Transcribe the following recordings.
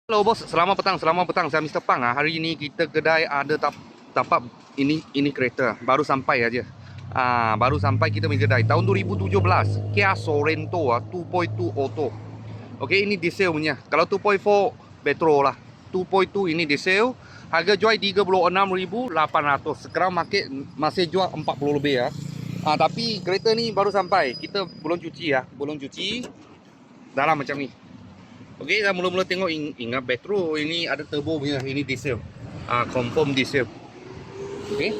Hello bos, selamat petang, saya Mr. Pang. Hari ini kita kedai ada tapak ini kereta baru sampai aja. Baru sampai kita punya kedai tahun 2017 Kia Sorento 2.2 auto. Okey, ini diesel punya. Kalau 2.4 petrol lah. 2.2 ini diesel. Harga jual 36,800. Sekarang market masih jual 40 lebih ya. Tapi kereta ni baru sampai. Kita belum cuci ya, belum cuci. Dalam macam ni. Okey, dah mula-mula tengok ingat petrol, ini ada turbo punya, ini diesel. Confirm diesel. Okey.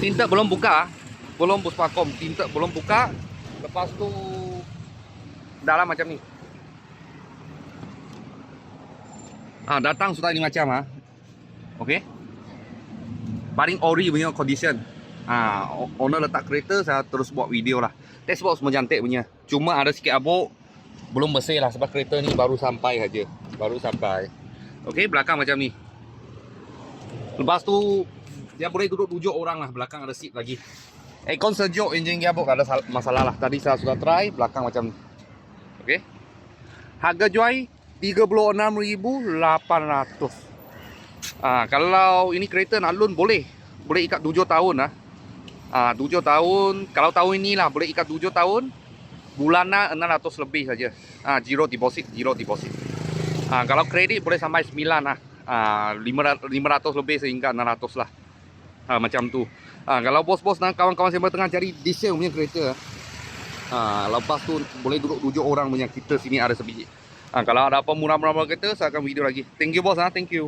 Tinta belum buka, belum puspakom, tinta belum buka. Lepas tu dalam macam ni. Datang sudah ini macam Okey. Paling ori punya condition. Owner letak kereta, saya terus buat video lah. Dashboard semua cantik punya. Cuma ada sikit abuk. Belum bersih lah sebab kereta ni baru sampai saja. Baru sampai. Okey, belakang macam ni. Lepas tu dia boleh duduk 7 orang lah. Belakang ada seat lagi. Aircon sejuk, enjin gearbox ada masalah lah. Tadi saya sudah try belakang macam ni. Okey. Harga jual 36,800. Kalau ini kereta nak loan boleh ikat 7 tahun lah. 7 tahun. Kalau tahun inilah boleh ikat 7 tahun. Bulanan 600 lebih saja. Zero deposit. Kalau kredit boleh sampai 9 lah. 500 lebih sehingga 600 lah. Macam tu. Kalau bos-bos dan kawan-kawan saya tengah cari diesel punya kereta. Lepas tu boleh duduk 7 orang punya, kita sini ada sebiji. Kalau ada apa murah-murah kereta, saya akan video lagi. Thank you bos. Thank you.